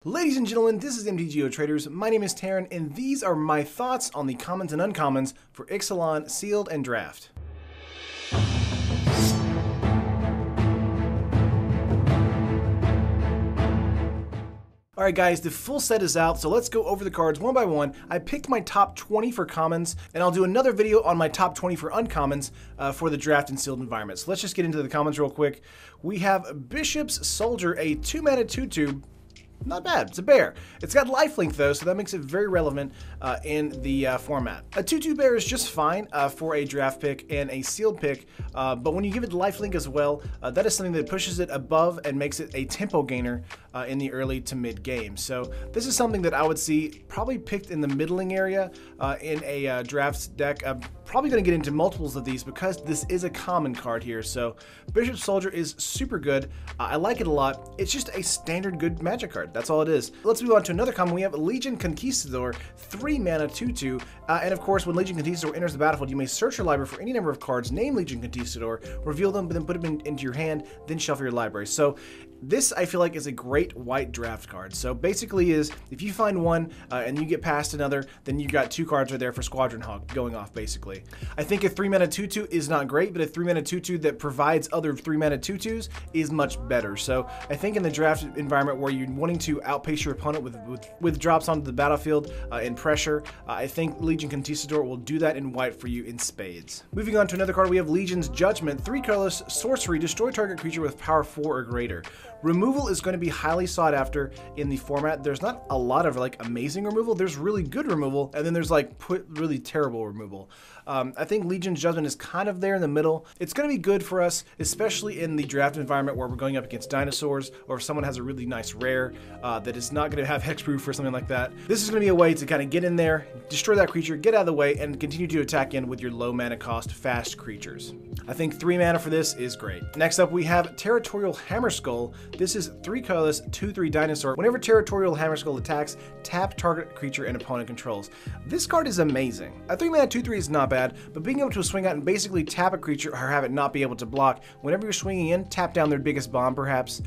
Ladies and gentlemen, this is MTGO Traders. My name is Taryn, and these are my thoughts on the commons and uncommons for Ixalan, Sealed, and Draft. Alright guys, the full set is out, so let's go over the cards one by one. I picked my top 20 for commons, and I'll do another video on my top 20 for uncommons for the draft and sealed environment. So let's just get into the commons real quick. We have Bishop's Soldier, a 2-mana 2/2. Not bad, it's a bear. It's got lifelink though, so that makes it very relevant in the format. A 2/2 bear is just fine for a draft pick and a sealed pick, but when you give it lifelink as well, that is something that pushes it above and makes it a tempo gainer in the early to mid game. So this is something that I would see probably picked in the middling area in a draft deck. I'm probably going to get into multiples of these because this is a common card here. So Bishop Soldier is super good. I like it a lot. It's just a standard good magic card. That's all it is. Let's move on to another common. We have Legion Conquistador, 3-mana 2/2. And of course, when Legion Conquistador enters the battlefield, you may search your library for any number of cards named Legion Conquistador, reveal them, but then put them into your hand, then shuffle your library. So this, I feel like, is a great white draft card. So basically is, if you find one and you get past another, then you got two cards right there for Squadron Hog going off, basically. I think a 3-mana 2/2 is not great, but a 3-mana 2/2 that provides other 3-mana 2/2s is much better. So I think in the draft environment where you're wanting to outpace your opponent with drops onto the battlefield and pressure, I think Legion Conquistador will do that in white for you in spades. Moving on to another card, we have Legion's Judgment, 3 colorless sorcery, destroy target creature with power 4 or greater. Removal is going to be highly sought after in the format. There's not a lot of like amazing removal. There's really good removal, and then there's like really terrible removal. I think Legion's Judgment is kind of there in the middle. It's going to be good for us, especially in the draft environment where we're going up against Dinosaurs, or if someone has a really nice rare that is not going to have hexproof or something like that. This is going to be a way to kind of get in there, destroy that creature, get out of the way, and continue to attack in with your low mana cost fast creatures. I think 3 mana for this is great. Next up, we have Territorial Hammerskull. This is 3 colorless, 2/3 dinosaur. Whenever Territorial Hammerskull attacks, tap target creature and opponent controls. This card is amazing. A 3-mana 2/3 is not bad, but being able to swing out and basically tap a creature or have it not be able to block whenever you're swinging in, tap down their biggest bomb perhaps,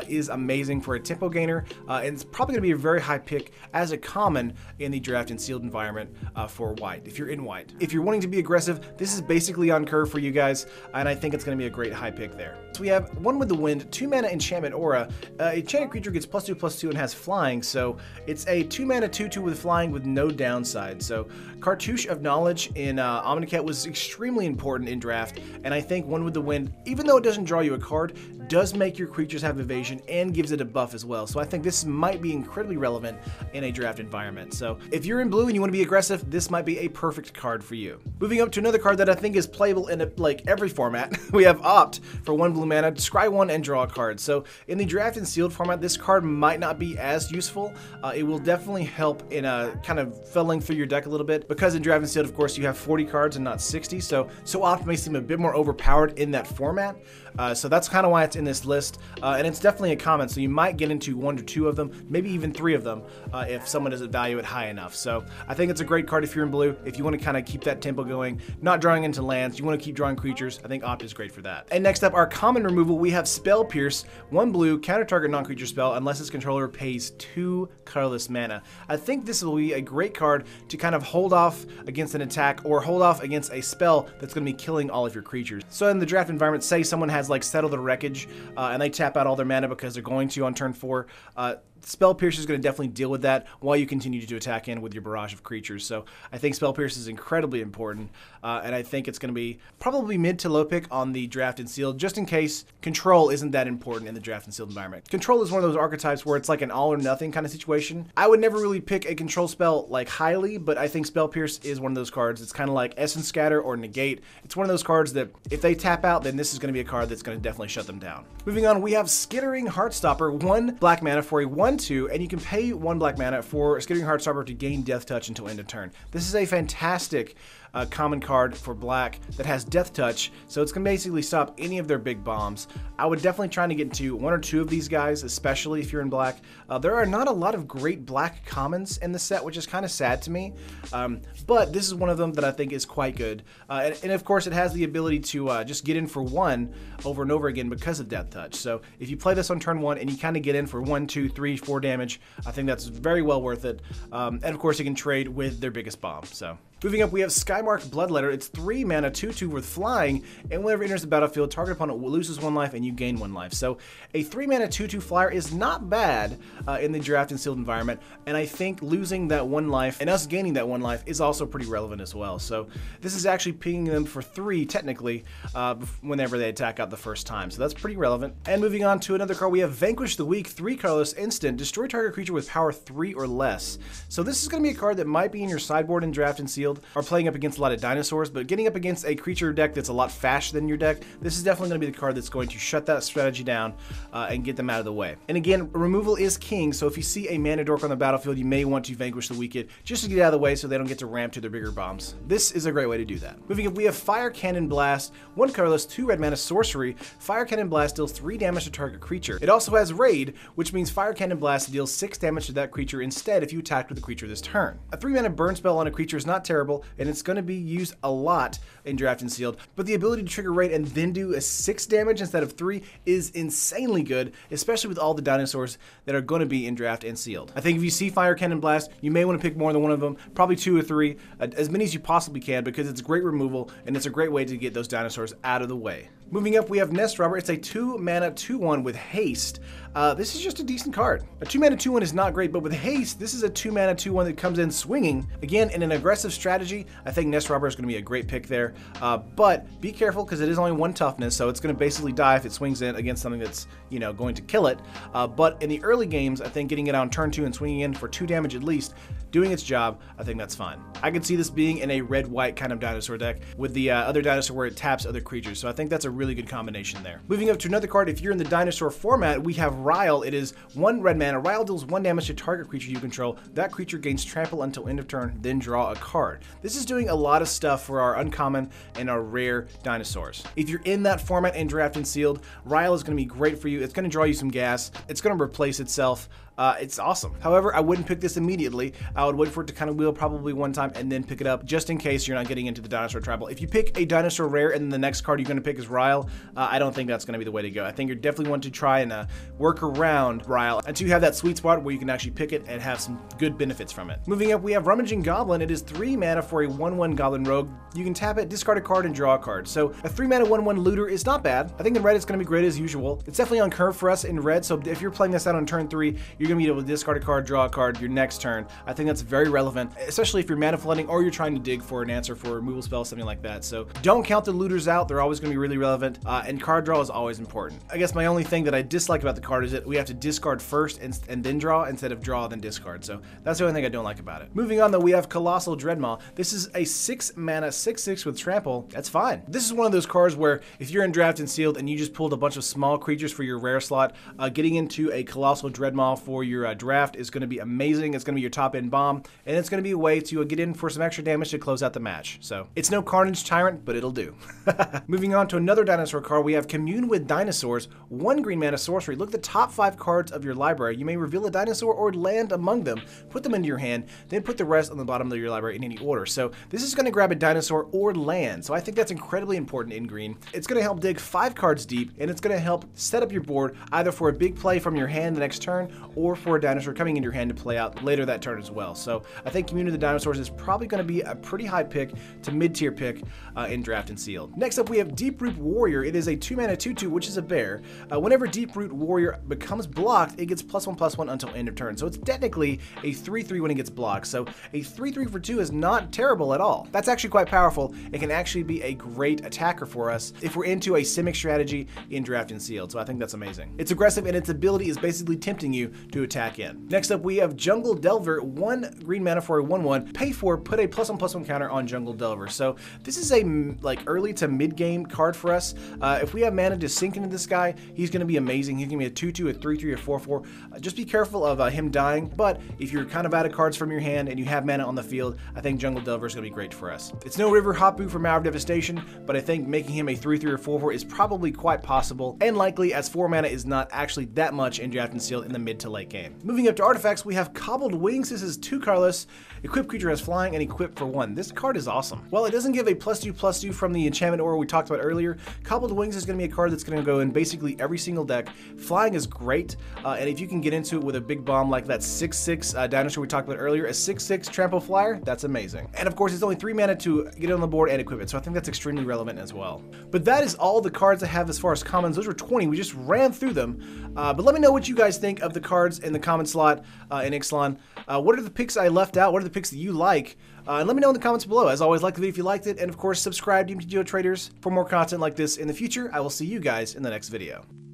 is amazing for a tempo gainer, and it's probably going to be a very high pick as a common in the draft and sealed environment for white, if you're in white. If you're wanting to be aggressive, this is basically on curve for you guys, and I think it's going to be a great high pick there. So we have One with the Wind, 2-mana enchantment aura. Enchanted creature gets +2/+2 and has flying, so it's a 2-mana 2/2 with flying with no downside. So Cartouche of Knowledge in Omnicat was extremely important in draft, and I think One with the Wind, even though it doesn't draw you a card, does make your creatures have evasion and gives it a buff as well. So I think this might be incredibly relevant in a draft environment. So if you're in blue and you want to be aggressive, this might be a perfect card for you. Moving up to another card that I think is playable in like every format, we have Opt for 1 blue mana, scry 1 and draw a card. So in the draft and sealed format, this card might not be as useful. It will definitely help in kind of filling through your deck a little bit, because in draft and sealed, of course, you have 40 cards and not 60. So Opt may seem a bit more overpowered in that format. So that's kind of why it's in this list, and it's definitely a common, so you might get into 1 or 2 of them, maybe even 3 of them if someone doesn't value it high enough. So I think it's a great card if you're in blue, if you want to kind of keep that tempo going, not drawing into lands, you want to keep drawing creatures. I think Opt is great for that. And next up, our common removal, we have Spell Pierce, 1 blue, counter target non-creature spell unless its controller pays 2 colorless mana. I think this will be a great card to kind of hold off against an attack or hold off against a spell that's going to be killing all of your creatures. So in the draft environment, say someone has like Settle the Wreckage and they tap out all their mana because they're going to on turn 4, Spell Pierce is going to definitely deal with that while you continue to attack in with your barrage of creatures. So I think Spell Pierce is incredibly important, and I think it's going to be probably mid to low pick on the draft and sealed, just in case control isn't that important in the draft and sealed environment. Control is one of those archetypes where it's like an all or nothing kind of situation. I would never really pick a control spell like highly, but I think Spell Pierce is one of those cards. It's kind of like Essence Scatter or Negate. It's one of those cards that if they tap out, then this is going to be a card that's going to definitely shut them down. Moving on, we have Skittering Heartstopper, 1 black mana for a 1/2, and you can pay 1 black mana for Skittering Heartstopper to gain Death Touch until end of turn. This is a fantastic common card for black that has Death Touch, so it's going to basically stop any of their big bombs. I would definitely try to get into one or two of these guys, especially if you're in black. There are not a lot of great black commons in the set, which is kind of sad to me, but this is one of them that I think is quite good. And of course, it has the ability to just get in for 1 over and over again because of Death Touch. So if you play this on turn 1 and you kind of get in for 1, 2, 3, 4 damage, I think that's very well worth it. And of course, you can trade with their biggest bomb. So moving up, we have Skymarks Bloodletter. It's 3 mana, 2/2 with flying, and whenever it enters the battlefield, target opponent loses 1 life and you gain 1 life. So a 3 mana, 2/2 flyer is not bad in the draft and sealed environment, and I think losing that 1 life and us gaining that 1 life is also pretty relevant as well. So this is actually pinging them for 3 technically whenever they attack out the first time. So that's pretty relevant. And moving on to another card, we have Vanquish the Weak, 3 colorless instant, destroy target creature with power 3 or less. So this is going to be a card that might be in your sideboard in draft and sealed, or playing up against a lot of dinosaurs, but getting up against a creature deck that's a lot faster than your deck, this is definitely going to be the card that's going to shut that strategy down and get them out of the way. And again, removal is king, so if you see a mana dork on the battlefield, you may want to Vanquish the Weak just to get out of the way so they don't get to ramp to their bigger bombs. This is a great way to do that. Moving up, we have Fire Cannon Blast, 1 colorless, 2 red mana sorcery. Fire Cannon Blast deals 3 damage to target creature. It also has Raid, which means Fire Cannon Blast deals 6 damage to that creature instead if you attacked with the creature this turn. A 3 mana burn spell on a creature is not terrible, and it's going to be used a lot in draft and sealed, but the ability to trigger Raid and then do a 6 damage instead of 3 is insanely good, especially with all the dinosaurs that are going to be in draft and sealed. I think if you see Fire Cannon Blast, you may want to pick more than one of them, probably 2 or 3, as many as you possibly can, because it's great removal and it's a great way to get those dinosaurs out of the way. Moving up, we have Nest Robber. It's a 2 mana 2/1 with haste. This is just a decent card. A 2 mana 2/1 is not great, but with haste, this is a 2 mana 2/1 that comes in swinging. Again, in an aggressive strategy, I think Nest Robber is going to be a great pick there. But be careful because it is only 1 toughness, so it's going to basically die if it swings in against something that's, you know, going to kill it. But in the early games, I think getting it on turn 2 and swinging in for 2 damage at least, doing its job, I think that's fine. I could see this being in a red-white kind of dinosaur deck with the other dinosaur where it taps other creatures, so I think that's a really good combination there. Moving up to another card, if you're in the dinosaur format, we have Rile. It is 1 red mana. Rile deals 1 damage to target creature you control. That creature gains trample until end of turn, then draw a card. This is doing a lot of stuff for our uncommon and our rare dinosaurs. If you're in that format in draft and sealed, Rile is going to be great for you. It's going to draw you some gas. It's going to replace itself. It's awesome. However, I wouldn't pick this immediately. I would wait for it to kind of wheel probably 1 time and then pick it up, just in case you're not getting into the dinosaur tribal. If you pick a dinosaur rare and then the next card you're going to pick is Rile, I don't think that's going to be the way to go. I think you definitely want to try and work around Rile until you have that sweet spot where you can actually pick it and have some good benefits from it. Moving up, we have Rummaging Goblin. It is 3 mana for a 1/1 Goblin Rogue. You can tap it, discard a card, and draw a card. So a 3 mana 1/1 looter is not bad. I think in red it's going to be great as usual. It's definitely on curve for us in red, so if you're playing this out on turn 3, you're going to be able to discard a card, draw a card your next turn. I think that's very relevant, especially if you're mana flooding or you're trying to dig for an answer for a removal spell, something like that. So don't count the looters out. They're always going to be really relevant, and card draw is always important. I guess my only thing that I dislike about the card is that we have to discard first and then draw instead of draw then discard. So that's the only thing I don't like about it. Moving on though, we have Colossal Dreadma. This is a 6 mana 6/6 with trample. That's fine. This is one of those cards where if you're in draft and sealed and you just pulled a bunch of small creatures for your rare slot, getting into a Colossal Dreadma for your draft is going to be amazing. It's going to be your top end bomb, and it's going to be a way to get in for some extra damage to close out the match. So it's no Carnage Tyrant, but it'll do. Moving on to another dinosaur card, we have Commune with Dinosaurs, 1 green mana sorcery. Look at the top 5 cards of your library. You may reveal a dinosaur or land among them, put them into your hand, then put the rest on the bottom of your library in any order. So this is going to grab a dinosaur or land. So I think that's incredibly important in green. It's going to help dig 5 cards deep, and it's going to help set up your board either for a big play from your hand the next turn or for a dinosaur coming in your hand to play out later that turn as well. So I think Commune of the Dinosaurs is probably going to be a pretty high pick to mid-tier pick in draft and sealed. Next up, we have Deeproot Warrior. It is a 2 mana 2/2, which is a bear. Whenever Deeproot Warrior becomes blocked, it gets +1/+1 until end of turn. So it's technically a 3/3 when it gets blocked. So a 3/3 for 2 is not terrible at all. That's actually quite powerful. It can actually be a great attacker for us if we're into a Simic strategy in draft and sealed. So I think that's amazing. It's aggressive, and its ability is basically tempting you to attack in. Next up, we have Jungle Delvar, 1 green mana for a 1/1. Pay for, put a +1/+1 counter on Jungle Delvar. So this is a like early to mid game card for us. If we have mana to sink into this guy, he's going to be amazing. He's going to be a 2/2, a 3/3, a 4/4. Just be careful of him dying, but if you're kind of out of cards from your hand and you have mana on the field, I think Jungle Delvar is going to be great for us. It's no River Hapu for Mower of Devastation, but I think making him a 3/3 or 4/4 is probably quite possible and likely, as 4 mana is not actually that much in Draft and Sealed in the mid to late game. Moving up to artifacts, we have Cobbled Wings. This is 2 colorless. Equipped creature has flying and equipped for 1. This card is awesome. While it doesn't give a +2/+2 from the enchantment aura we talked about earlier, Cobbled Wings is going to be a card that's going to go in basically every single deck. Flying is great, and if you can get into it with a big bomb like that 6/6 dinosaur we talked about earlier, a 6/6 trample flyer, that's amazing. And of course, it's only 3 mana to get it on the board and equip it, so I think that's extremely relevant as well. But that is all the cards I have as far as commons. Those were 20. We just ran through them. But let me know what you guys think of the cards in the comment slot in Ixalan. What are the picks I left out? What are the picks that you like? And let me know in the comments below. As always, like the video if you liked it, and of course, subscribe to MTGO Traders for more content like this in the future. I will see you guys in the next video.